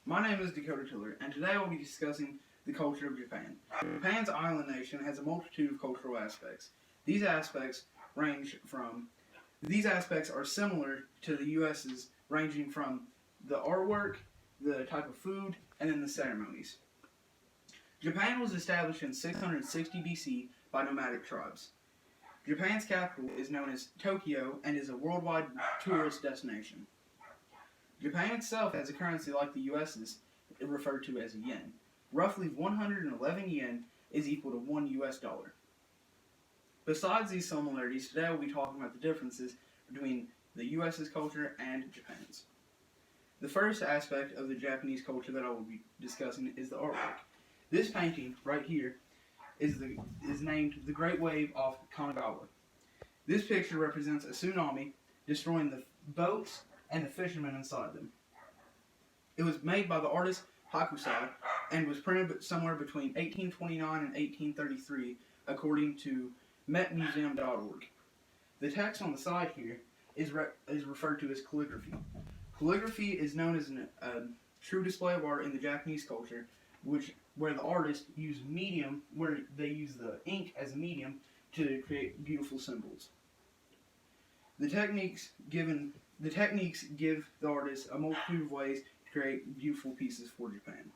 My name is Dakota Tiller, and today I'll be discussing the culture of Japan. Japan's island nation has a multitude of cultural aspects. These aspects range from these aspects are similar to the U.S.'s, ranging from the artwork, the type of food, and then the ceremonies. Japan was established in 660 BC by nomadic tribes. Japan's capital is known as Tokyo and is a worldwide tourist destination. Japan itself has a currency like the US's, referred to as a yen. Roughly 111 yen is equal to $1. Besides these similarities, today we'll be talking about the differences between the US's culture and Japan's. The first aspect of the Japanese culture that I will be discussing is the artwork. This painting right here is named The Great Wave off Kanagawa. This picture represents a tsunami destroying the boats and the fishermen inside them. It was made by the artist Hakusai and was printed somewhere between 1829 and 1833 according to metmuseum.org. The text on the side here is referred to as calligraphy. Calligraphy is known as a true display of art in the Japanese culture, where the artist where they use the ink as a medium to create beautiful symbols. The techniques give the artist a multitude of ways to create beautiful pieces for Japan.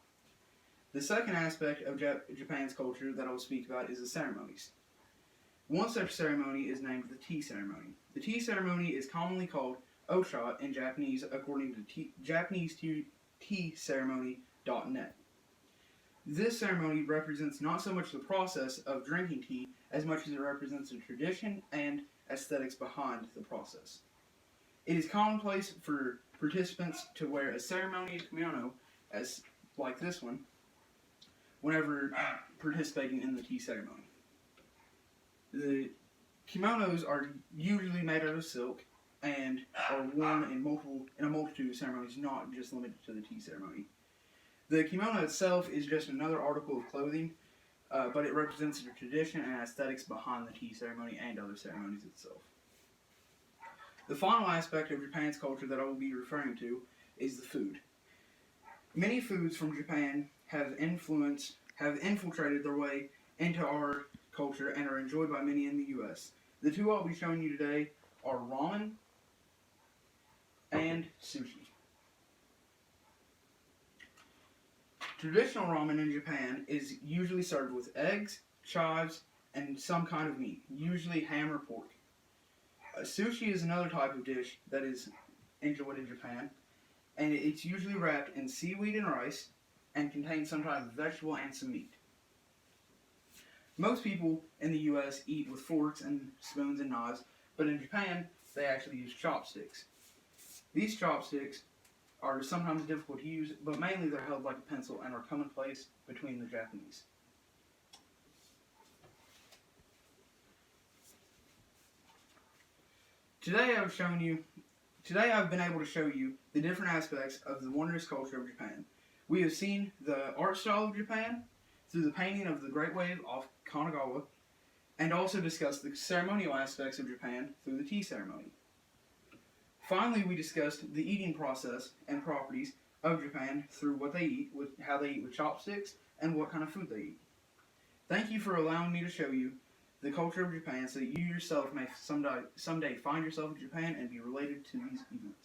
The second aspect of Japan's culture that I will speak about is the ceremonies. One such ceremony is named the tea ceremony. The tea ceremony is commonly called Osha in Japanese, according to JapaneseTeaCeremony.net. This ceremony represents not so much the process of drinking tea as much as it represents the tradition and aesthetics behind the process. It is commonplace for participants to wear a ceremonial kimono, as like this one, whenever participating in the tea ceremony. The kimonos are usually made out of silk and are worn in a multitude of ceremonies, not just limited to the tea ceremony. The kimono itself is just another article of clothing, but it represents the tradition and aesthetics behind the tea ceremony and other ceremonies itself. The final aspect of Japan's culture that I will be referring to is the food. Many foods from Japan have infiltrated their way into our culture and are enjoyed by many in the U.S. The two I'll be showing you today are ramen and sushi. Traditional ramen in Japan is usually served with eggs, chives, and some kind of meat, usually ham or pork. Sushi is another type of dish that is enjoyed in Japan, and it's usually wrapped in seaweed and rice and contains some type of vegetable and some meat. Most people in the U.S. eat with forks and spoons and knives, but in Japan, they actually use chopsticks. These chopsticks are sometimes difficult to use, but mainly they're held like a pencil and are commonplace between the Japanese. Today I've been able to show you the different aspects of the wondrous culture of Japan. We have seen the art style of Japan through the painting of the Great Wave off Kanagawa, and also discussed the ceremonial aspects of Japan through the tea ceremony. Finally, we discussed the eating process and properties of Japan through what they eat, how they eat with chopsticks, and what kind of food they eat. Thank you for allowing me to show you the culture of Japan so that you yourself may someday find yourself in Japan and be related to these events.